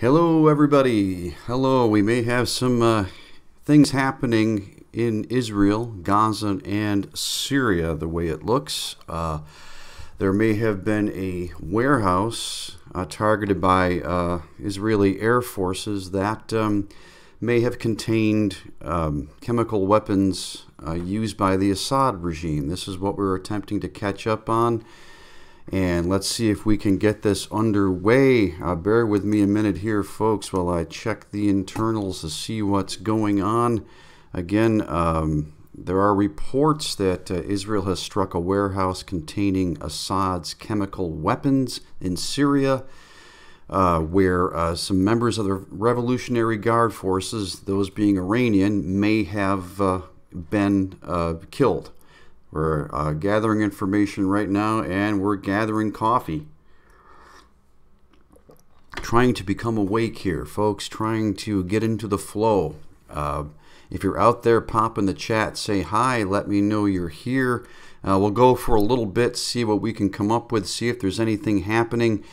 Hello, everybody. Hello. We may have some things happening in Israel, Gaza, and Syria, the way it looks. There may have been a warehouse targeted by Israeli air forces that may have contained chemical weapons used by the Assad regime. This is what we're attempting to catch up on. And let's see if we can get this underway. Bear with me a minute here, folks, while I check the internals to see what's going on. Again, there are reports that Israel has struck a warehouse containing Assad's chemical weapons in Syria, where some members of the Revolutionary Guard forces, those being Iranian, may have been killed. We're gathering information right now, and we're gathering coffee. Trying to become awake here, folks. Trying to get into the flow. If you're out there, pop in the chat, say hi, let me know you're here. We'll go for a little bit, see what we can come up with, see if there's anything happening.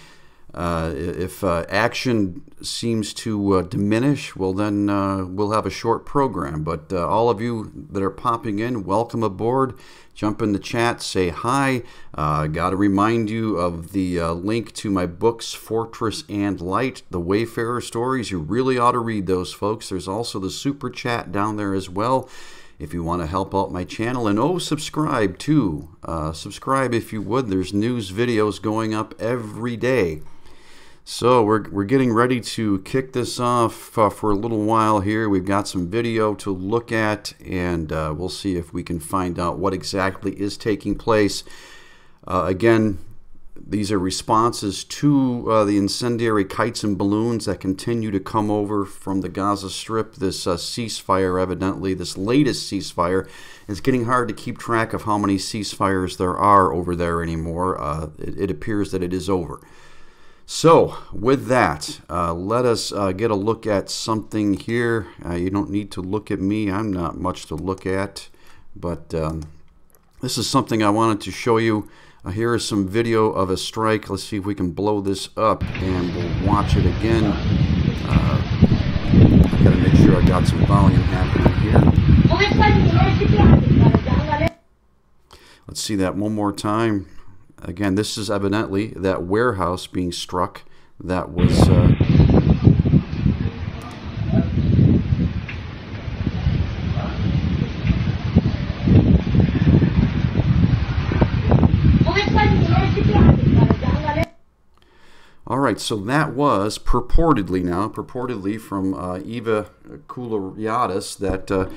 If action seems to diminish, well then we'll have a short program. But all of you that are popping in, welcome aboard. Jump in the chat, say hi. Got to remind you of the link to my books, Fortress and Light, the Wayfarer stories. You really ought to read those, folks. There's also the super chat down there as well if you want to help out my channel. And subscribe too. Subscribe if you would. There's news videos going up every day. So we're getting ready to kick this off for a little while here. We've got some video to look at, and we'll see if we can find out what exactly is taking place. Again, these are responses to the incendiary kites and balloons that continue to come over from the Gaza Strip. This ceasefire, evidently, this latest ceasefire, it's getting hard to keep track of how many ceasefires there are over there anymore. It appears that it is over. So, with that, let us get a look at something here. You don't need to look at me. I'm not much to look at. But this is something I wanted to show you. Here is some video of a strike. Let's see if we can blow this up, and we'll watch it again. I've got to make sure I got some volume happening here. Let's see that one more time. Again, this is evidently that warehouse being struck that was all right, so that was purportedly from Eva Koulariadis that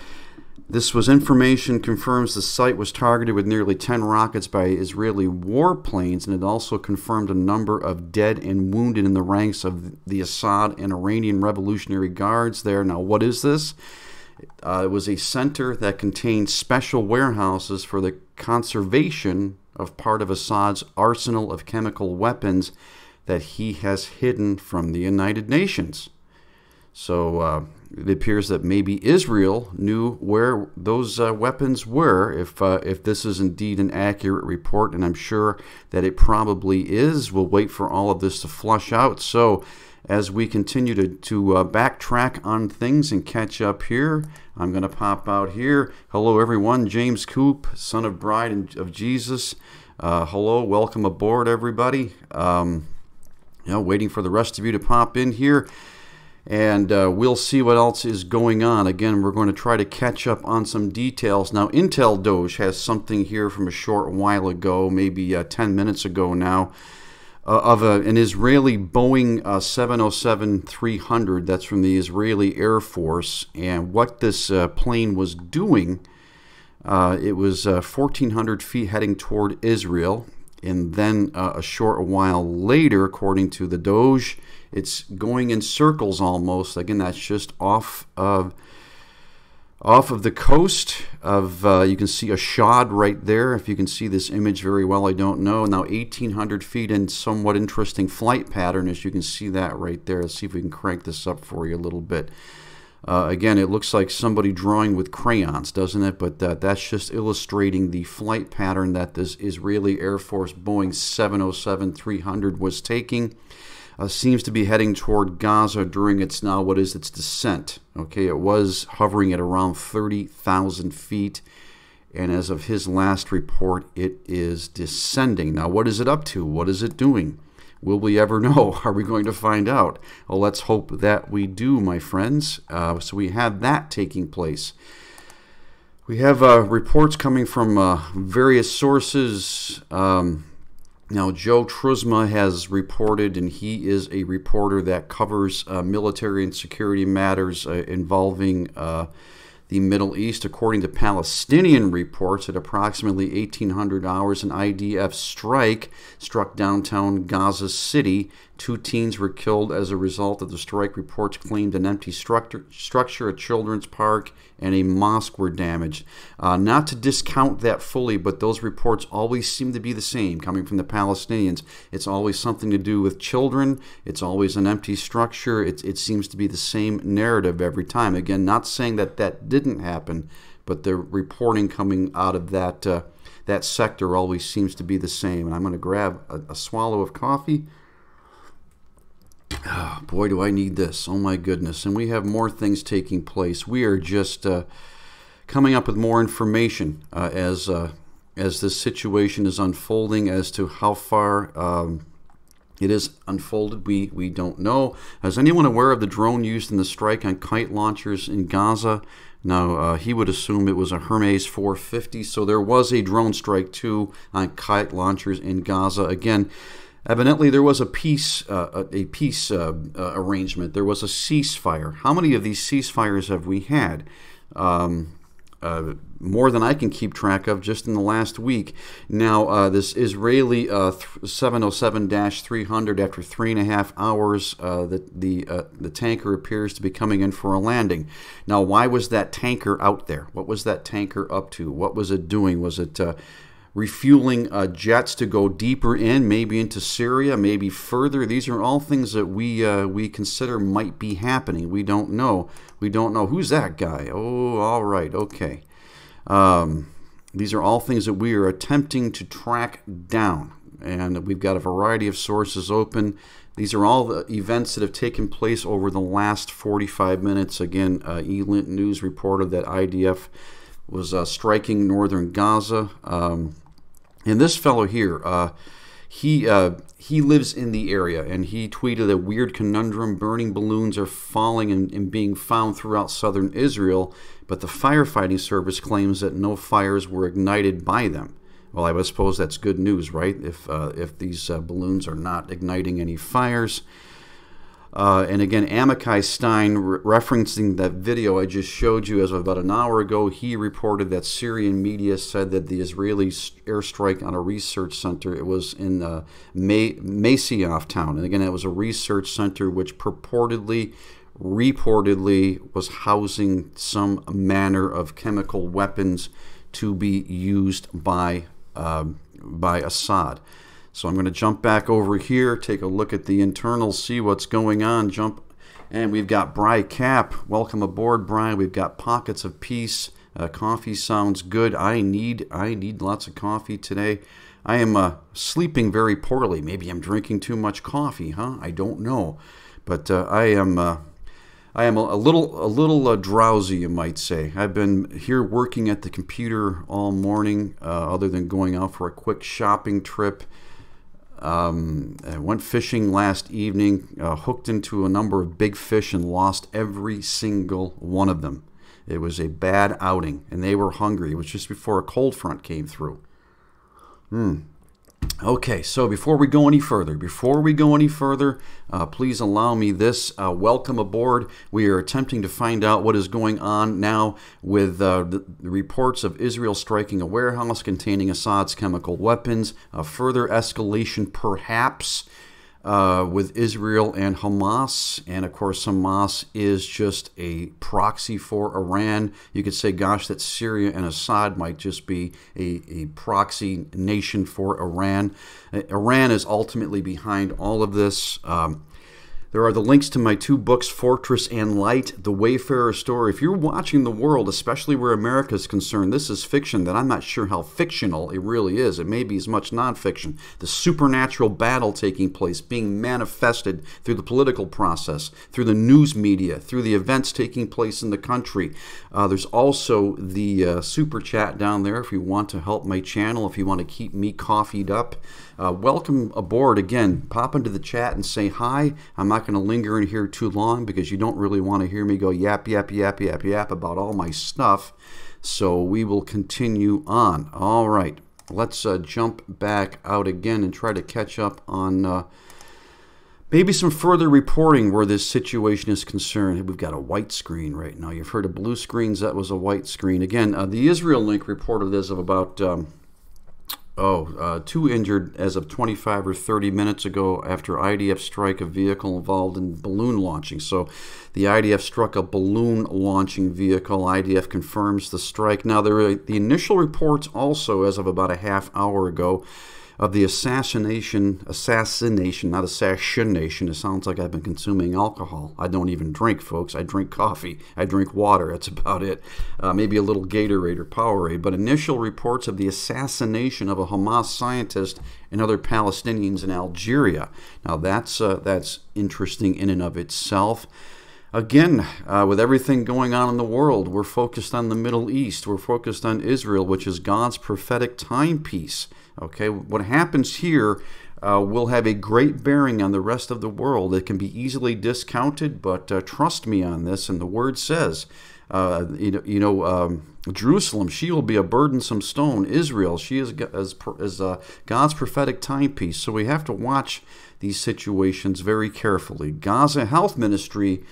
this was information confirms the site was targeted with nearly 10 rockets by Israeli warplanes, and it also confirmed a number of dead and wounded in the ranks of the Assad and Iranian Revolutionary Guards there. Now, what is this? It was a center that contained special warehouses for the conservation of part of Assad's arsenal of chemical weapons that he has hidden from the United Nations. So it appears that maybe Israel knew where those weapons were, if this is indeed an accurate report, and I'm sure that it probably is. We'll wait for all of this to flush out. So as we continue to backtrack on things and catch up here, I'm going to pop out here. Hello, everyone. James Coop, son of Bride and of Jesus. Hello, welcome aboard, everybody. Waiting for the rest of you to pop in here. And we'll see what else is going on. Again, we're going to try to catch up on some details. Now, Intel Doge has something here from a short while ago, maybe 10 minutes ago now, of an Israeli Boeing 707-300. That's from the Israeli Air Force. And what this plane was doing, it was 1,400 feet heading toward Israel. And then a short while later, according to the Doge, it's going in circles almost. Again, that's just off of the coast of, you can see Assad right there. If you can see this image very well, I don't know. Now 1,800 feet in somewhat interesting flight pattern, as you can see that right there. Let's see if we can crank this up for you a little bit. Again, it looks like somebody drawing with crayons, doesn't it? But that's just illustrating the flight pattern that this Israeli Air Force Boeing 707-300 was taking. seems to be heading toward Gaza during its descent. Okay, it was hovering at around 30,000 feet, and as of his last report, it is descending. Now, what is it up to? What is it doing? Will we ever know? Are we going to find out? Well, let's hope that we do, my friends. So we have that taking place. We have reports coming from various sources. Now, Joe Truzma has reported, and he is a reporter that covers military and security matters involving the Middle East. According to Palestinian reports, at approximately 1800 hours, an IDF strike struck downtown Gaza City. 2 teens were killed as a result of the strike. Reports claimed an empty structure, a children's park, and a mosque were damaged. Not to discount that fully, but those reports always seem to be the same coming from the Palestinians. It's always something to do with children. It's always an empty structure. It seems to be the same narrative every time. Again, not saying that that didn't happen, but the reporting coming out of that sector always seems to be the same. And I'm going to grab a swallow of coffee. Oh, boy, do I need this. Oh, my goodness. And we have more things taking place. We are just coming up with more information as this situation is unfolding. As to how far it is unfolded, we don't know. Is anyone aware of the drone used in the strike on kite launchers in Gaza? Now, he would assume it was a Hermes 450, so there was a drone strike, too, on kite launchers in Gaza. Again, evidently, there was a peace arrangement. There was a ceasefire. How many of these ceasefires have we had? More than I can keep track of just in the last week. Now, this Israeli 707-300, after 3.5 hours, the tanker appears to be coming in for a landing. Now, why was that tanker out there? What was that tanker up to? What was it doing? Was it refueling jets to go deeper in, maybe into Syria, maybe further? These are all things that we consider might be happening. We don't know. We don't know. Who's that guy? Oh, all right, okay. These are all things that we are attempting to track down, and we've got a variety of sources open. These are all the events that have taken place over the last 45 minutes. Again, eLint News reported that IDF was striking northern Gaza. And this fellow here, he lives in the area, and he tweeted a weird conundrum. Burning balloons are falling and being found throughout southern Israel, but the firefighting service claims that no fires were ignited by them. Well, I suppose that's good news, right? If these balloons are not igniting any fires. And again, Amakai Stein, referencing that video I just showed you as of about an hour ago, he reported that Syrian media said that the Israeli airstrike on a research center, it was in Masyaf town. And again, it was a research center which reportedly was housing some manner of chemical weapons to be used by Assad. So I'm going to jump back over here, take a look at the internals, see what's going on. And we've got Bry Cap. Welcome aboard, Bry. We've got Pockets of Peace. Coffee sounds good. I need lots of coffee today. I am sleeping very poorly. Maybe I'm drinking too much coffee, huh? I don't know. But I am a little drowsy, you might say. I've been here working at the computer all morning, other than going out for a quick shopping trip. I went fishing last evening, hooked into a number of big fish and lost every single one of them. It was a bad outing, and they were hungry. It was just before a cold front came through. Okay, so before we go any further, please allow me this. Welcome aboard. We are attempting to find out what is going on now with the reports of Israel striking a warehouse containing Assad's chemical weapons. Further escalation, perhaps, with Israel and Hamas. And of course, Hamas is just a proxy for Iran. You could say, gosh, that Syria and Assad might just be a proxy nation for Iran. Iran is ultimately behind all of this. There are the links to my 2 books, Fortress and Light, The Wayfarers Story. If you're watching the world, especially where America is concerned, this is fiction that I'm not sure how fictional it really is. It may be as much nonfiction. The supernatural battle taking place, being manifested through the political process, through the news media, through the events taking place in the country. There's also the super chat down there if you want to help my channel, if you want to keep me coffeed up. Welcome aboard again. Pop into the chat and say hi. I'm not going to linger in here too long because you don't really want to hear me go yap, yap, yap, yap, yap about all my stuff. So we will continue on. All right. Let's jump back out again and try to catch up on maybe some further reporting where this situation is concerned. We've got a white screen right now. You've heard of blue screens. That was a white screen. Again, the Israel link reported as of about 2 injured as of 25 or 30 minutes ago after IDF strike a vehicle involved in balloon launching. So the IDF struck a balloon launching vehicle. IDF confirms the strike. Now, there are the initial reports also as of about a half hour ago of the assassination, not assassination. It sounds like I've been consuming alcohol. I don't even drink, folks. I drink coffee. I drink water. That's about it. Maybe a little Gatorade or Powerade. But initial reports of the assassination of a Hamas scientist and other Palestinians in Algeria. Now, that's interesting in and of itself. Again, with everything going on in the world, we're focused on the Middle East. We're focused on Israel, which is God's prophetic timepiece. Okay, what happens here will have a great bearing on the rest of the world. It can be easily discounted, but trust me on this. And the Word says, Jerusalem, she will be a burdensome stone. Israel, she is God's prophetic timepiece. So we have to watch these situations very carefully. Gaza Health Ministry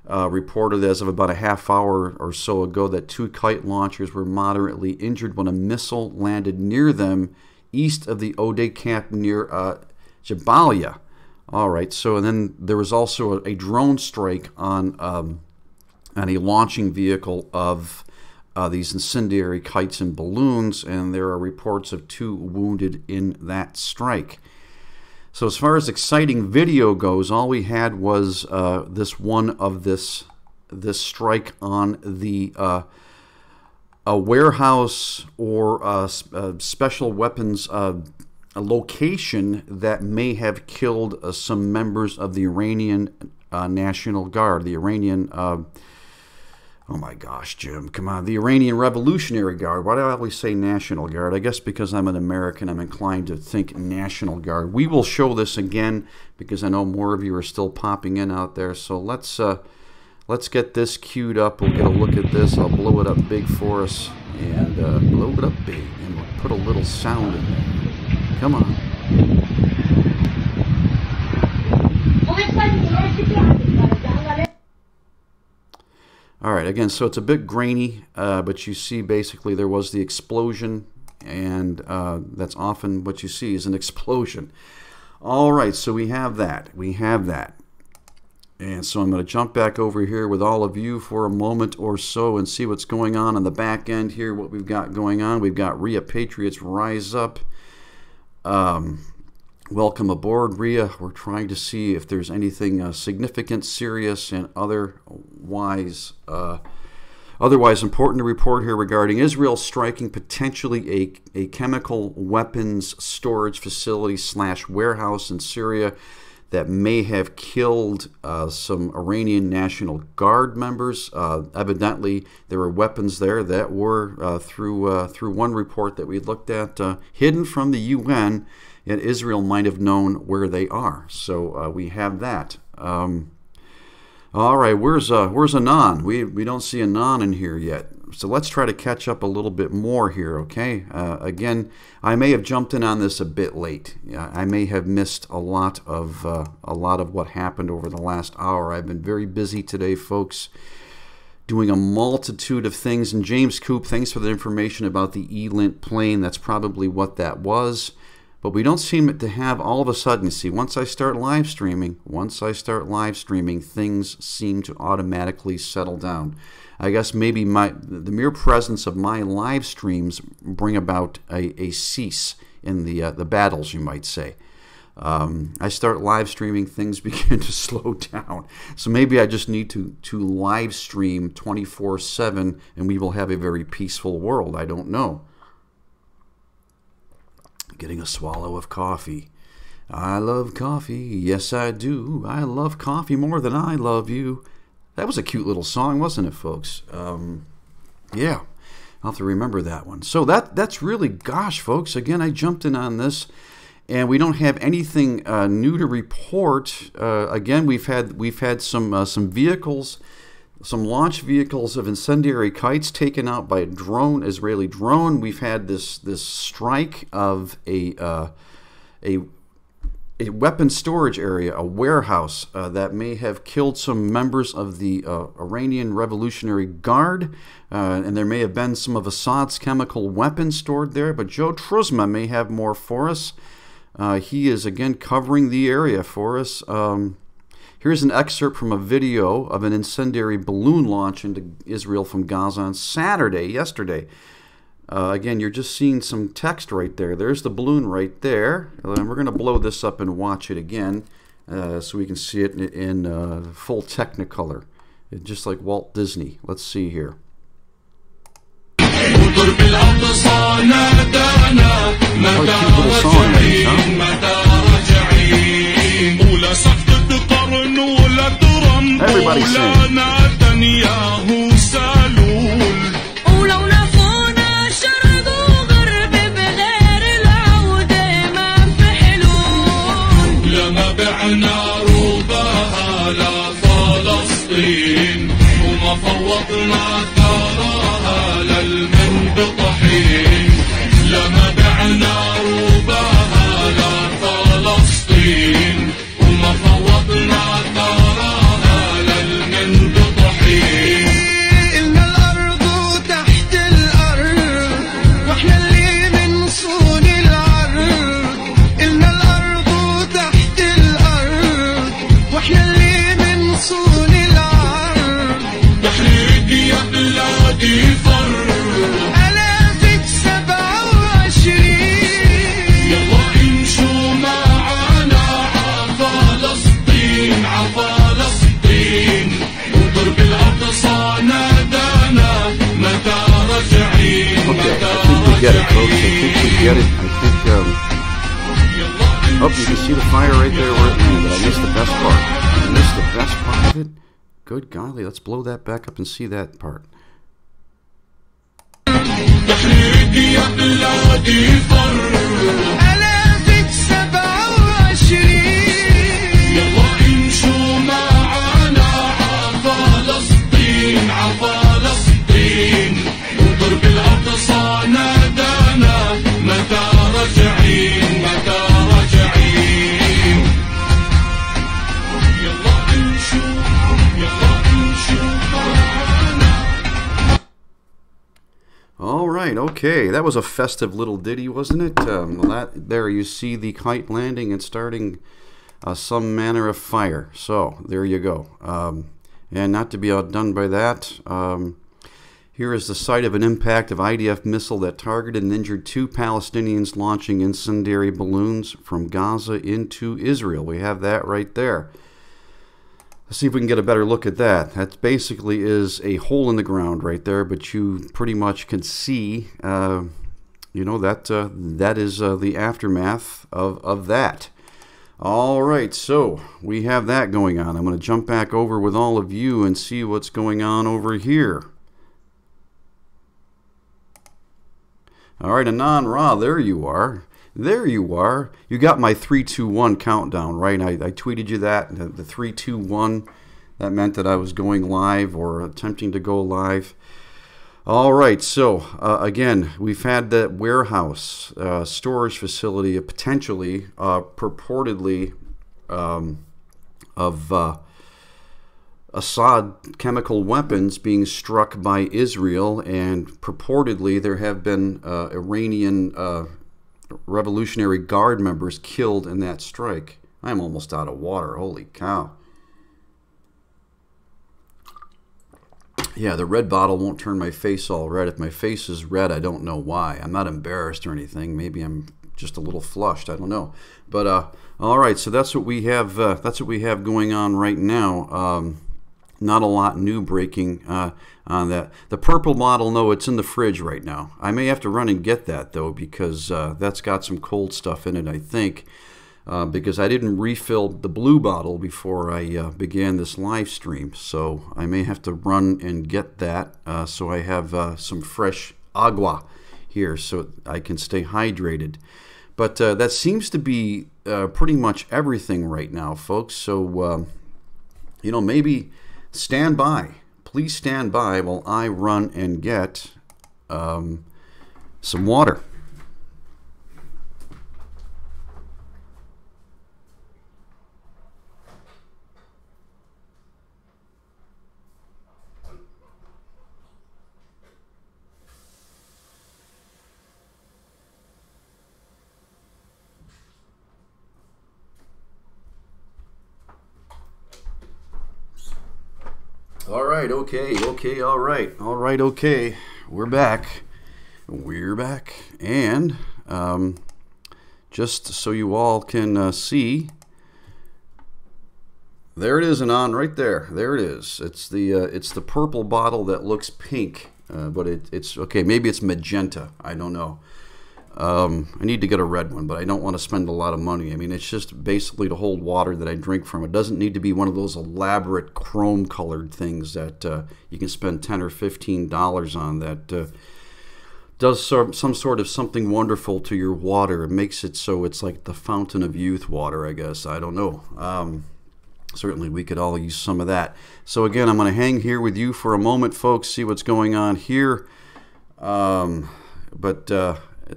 reported as of about a half hour or so ago that 2 kite launchers were moderately injured when a missile landed near them east of the Odeh camp near Jabalia. All right, so and then there was also a drone strike on a launching vehicle of these incendiary kites and balloons, and there are reports of 2 wounded in that strike. So as far as exciting video goes, all we had was this strike on the a warehouse or special weapons a location that may have killed some members of the Iranian National Guard, the Iranian, oh my gosh, Jim, come on, the Iranian Revolutionary Guard. Why do I always say National Guard? I guess because I'm an American, I'm inclined to think National Guard. We will show this again because I know more of you are still popping in out there. So let's get this queued up. We'll get a look at this. I'll blow it up big for us and blow it up big, and we'll put a little sound in there. Come on. All right, again, so it's a bit grainy, but you see basically there was the explosion, and that's often what you see is an explosion. All right, so we have that. We have that. And so I'm going to jump back over here with all of you for a moment or so and see what's going on the back end here, what we've got going on. We've got Rhea Patriots Rise Up. Welcome aboard, Rhea. We're trying to see if there's anything significant, serious, and otherwise important to report here regarding Israel striking potentially a chemical weapons storage facility / warehouse in Syria that may have killed some Iranian National Guard members. Evidently, there were weapons there that were, through one report that we looked at, hidden from the UN, and Israel might have known where they are. So we have that. All right, where's Anon? We don't see Anon in here yet. So let's try to catch up a little bit more here, okay? Again, I may have jumped in on this a bit late. I may have missed a lot of what happened over the last hour. I've been very busy today, folks, doing a multitude of things. And James Coop, thanks for the information about the ELINT plane. That's probably what that was. But we don't seem to have all of a sudden, see, once I start live streaming, things seem to automatically settle down. I guess maybe the mere presence of my live streams bring about a cease in the battles, you might say. I start live streaming, things begin to slow down. So maybe I just need to live stream 24/7, and we will have a very peaceful world. I don't know. Getting a swallow of coffee. I love coffee, yes I do. I love coffee more than I love you. That was a cute little song, wasn't it, folks? Yeah, I'll have to remember that one. So that's really, gosh, folks, again, I jumped in on this, and we don't have anything new to report. Again, we've had some vehicles, some launch vehicles of incendiary kites taken out by a drone, Israeli drone. We've had this strike of a weapon storage area, a warehouse that may have killed some members of the Iranian Revolutionary Guard, and there may have been some of Assad's chemical weapons stored there. But Joe Truzma may have more for us. He is again covering the area for us. Here's an excerpt from a video of an incendiary balloon launch into Israel from Gaza on Saturday, yesterday. Again, you're just seeing some text right there. There's the balloon right there. And we're going to blow this up and watch it again so we can see it in full Technicolor, just like Walt Disney. Let's see here. What a cute little song that is, huh? Everybody sing. فوضنا ثراها للمنبطحين لما بعنا رباها لفلسطين وما فوضنا ثراها للمنبطحين إلنا الأرض تحت الأرض وإحنا اللي من صون العرض إلنا الأرض تحت الأرض وإحنا اللي من صون يا بلادي فر 1027 يلا امشوا معانا عفلسطين عفلسطين وضرب الأقصى نادانا متى راجعين متى راجعين. Oh, you can see the fire right there where it landed. I missed the best part. I missed the best part of it. Good golly, let's blow that back up and see that part. All right, okay, that was a festive little ditty, wasn't it? There you see the kite landing and starting some manner of fire. So there you go. And not to be outdone by that, here is the site of an impact of IDF missile that targeted and injured 2 Palestinians launching incendiary balloons from Gaza into Israel. We have that right there. Let's see if we can get a better look at that. That basically is a hole in the ground right there, but you pretty much can see, that is the aftermath of that. All right, so we have that going on. I'm going to jump back over with all of you and see what's going on over here. All right, Anon Ra, there you are. There you are. You got my 3, 2, 1 countdown, right? I tweeted you that, the 3, 2, 1. That meant that I was going live or attempting to go live. All right, so again, we've had that warehouse storage facility, potentially, purportedly, of Assad chemical weapons being struck by Israel, and purportedly there have been Iranian Revolutionary Guard members killed in that strike. I'm almost out of water. Holy cow. Yeah, the red bottle won't turn my face all red. If my face is red, I don't know why. I'm not embarrassed or anything. Maybe I'm just a little flushed. I don't know, but all right. So that's what we have. That's what we have going on right now. Not a lot new breaking on that. The purple model, no, it's in the fridge right now. I may have to run and get that though, because that's got some cold stuff in it, I think. Because I didn't refill the blue bottle before I began this live stream, so I may have to run and get that so I have some fresh agua here so I can stay hydrated. But that seems to be pretty much everything right now, folks. So, you know, maybe stand by. Please stand by while I run and get some water. All right, okay, all right, okay. We're back, and just so you all can see, there it is, and on right there. There it is. It's the purple bottle that looks pink, but it's okay. Maybe it's magenta. I don't know. I need to get a red one, but I don't want to spend a lot of money. I mean, it's just basically to hold water that I drink from. It doesn't need to be one of those elaborate chrome-colored things that you can spend $10 or $15 on that does some sort of something wonderful to your water. It makes it so it's like the fountain of youth water, I guess. I don't know. Certainly, we could all use some of that. So again, I'm going to hang here with you for a moment, folks, see what's going on here.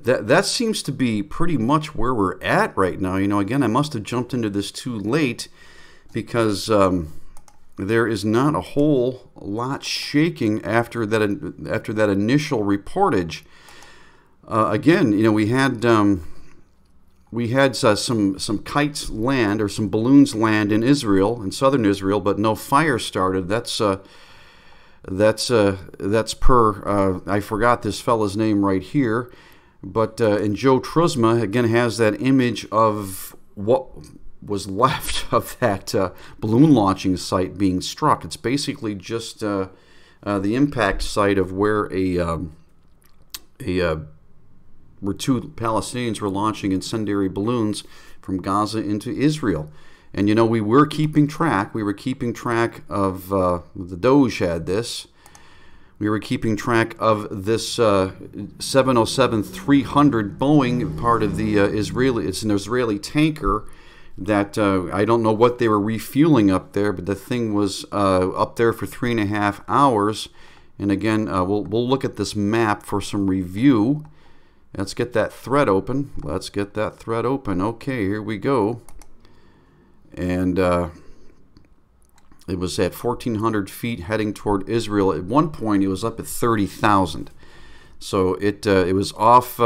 That seems to be pretty much where we're at right now. You know, again, I must have jumped into this too late because there is not a whole lot shaking after that initial reportage. Again, you know, we had some kites land or some balloons land in Israel, in southern Israel, but no fire started. That's per I forgot this fella's name right here. But and Joe Truzma, again, has that image of what was left of that balloon launching site being struck. It's basically just the impact site of where where two Palestinians were launching incendiary balloons from Gaza into Israel. And, you know, we were keeping track. We were keeping track of, the Doge had this. We were keeping track of this 707-300 Boeing, part of the Israeli. It's an Israeli tanker that I don't know what they were refueling up there, but the thing was up there for 3.5 hours. And again, we'll look at this map for some review. Let's get that thread open. Okay, here we go. And it was at 1,400 feet heading toward Israel. At one point, it was up at 30,000. So it was off,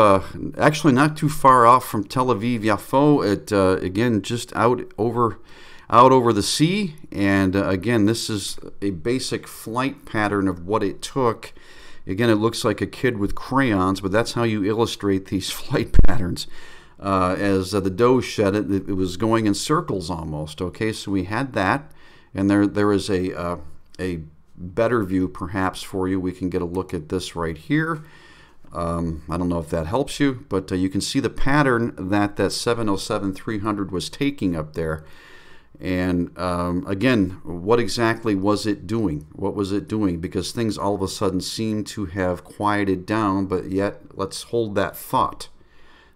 actually not too far off from Tel Aviv Yafo. It again just out over the sea. And again, this is a basic flight pattern of what it took. Again, it looks like a kid with crayons, but that's how you illustrate these flight patterns. As the Doge said, it was going in circles almost. Okay, so we had that. And there is a better view perhaps for you. We can get a look at this right here. I don't know if that helps you, but you can see the pattern that 707-300 was taking up there. And again, what exactly was it doing? What was it doing? Because things all of a sudden seem to have quieted down, but yet let's hold that thought.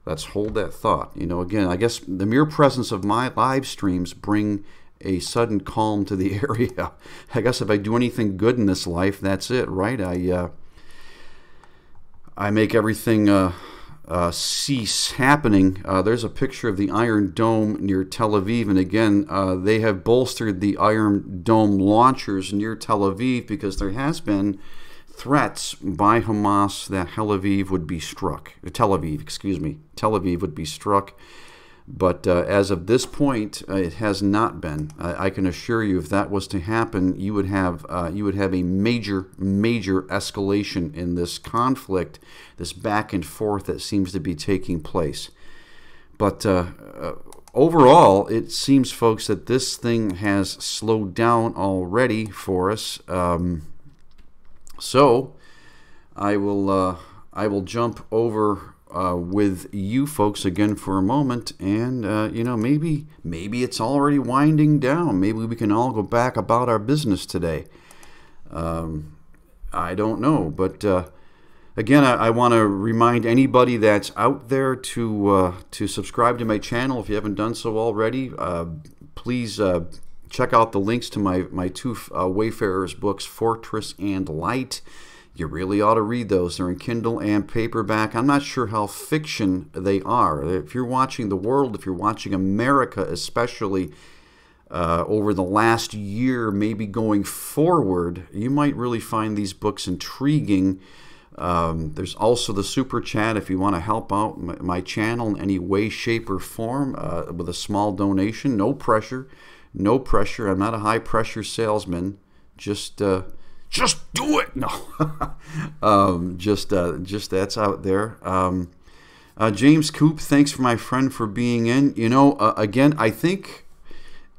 Let's hold that thought. You know, again, I guess the mere presence of my live streams bring a sudden calm to the area. I guess if I do anything good in this life, that's it, right? I make everything cease happening. There's a picture of the Iron Dome near Tel Aviv, and again, they have bolstered the Iron Dome launchers near Tel Aviv because there has been threats by Hamas that Tel Aviv would be struck. Tel Aviv would be struck. But as of this point, it has not been. I can assure you, if that was to happen, you would have a major escalation in this conflict, this back and forth that seems to be taking place. But overall, it seems, folks, that this thing has slowed down already for us. So I will jump over with you folks again for a moment, and maybe it's already winding down. Maybe we can all go back about our business today. I don't know, but again, I want to remind anybody that's out there to subscribe to my channel if you haven't done so already. Please check out the links to my two Wayfarers books, Fortress and Light. You really ought to read those. They're in Kindle and paperback. I'm not sure how fiction they are. If you're watching the world, if you're watching America especially, over the last year, maybe going forward, you might really find these books intriguing. There's also the Super Chat if you want to help out my channel in any way, shape, or form with a small donation. No pressure. No pressure. I'm not a high-pressure salesman. Just do it. No. Just that's out there. James Coop, thanks for my friend for being in. Again, I think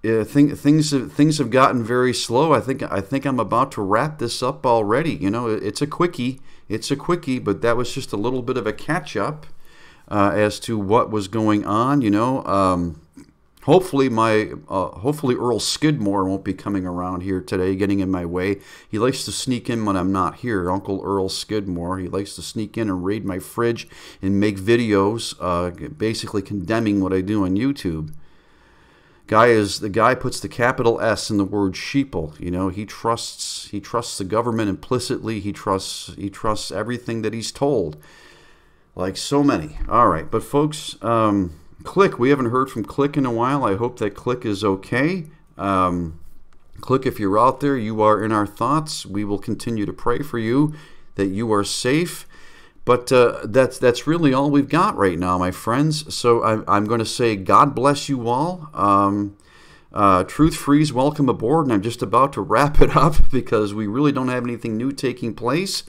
things have gotten very slow. I think I'm about to wrap this up already. It's a quickie. But that was just a little bit of a catch up as to what was going on. Hopefully Earl Skidmore won't be coming around here today, getting in my way. He likes to sneak in when I'm not here. Uncle Earl Skidmore. He likes to sneak in and raid my fridge and make videos, basically condemning what I do on YouTube. The guy puts the capital S in the word sheeple. He trusts the government implicitly. He trusts everything that he's told, like so many. All right, but folks. Click, we haven't heard from Click in a while. I hope that Click is okay. Click, if you're out there, you are in our thoughts. We will continue to pray for you, that you are safe. But that's really all we've got right now, my friends. So I'm going to say God bless you all. Truth Freeze, welcome aboard. And I'm just about to wrap it up because we really don't have anything new taking place.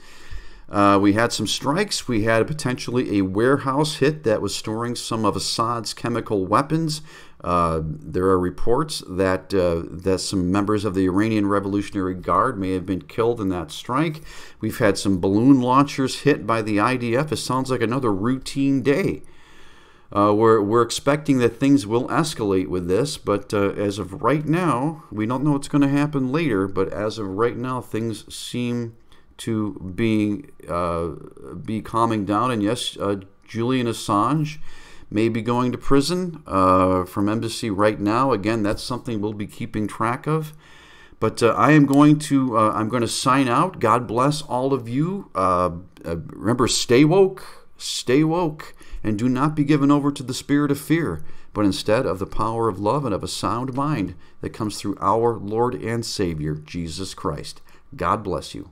We had some strikes. We had potentially a warehouse hit that was storing some of Assad's chemical weapons. There are reports that some members of the Iranian Revolutionary Guard may have been killed in that strike. We've had some balloon launchers hit by the IDF. It sounds like another routine day. We're expecting that things will escalate with this, but as of right now, we don't know what's going to happen later, but as of right now, things seem to be calming down. And yes, Julian Assange may be going to prison from embassy right now. Again, that's something we'll be keeping track of. But I'm going to sign out. God bless all of you. Remember, stay woke, and do not be given over to the spirit of fear, but instead of the power of love and of a sound mind that comes through our Lord and Savior, Jesus Christ. God bless you.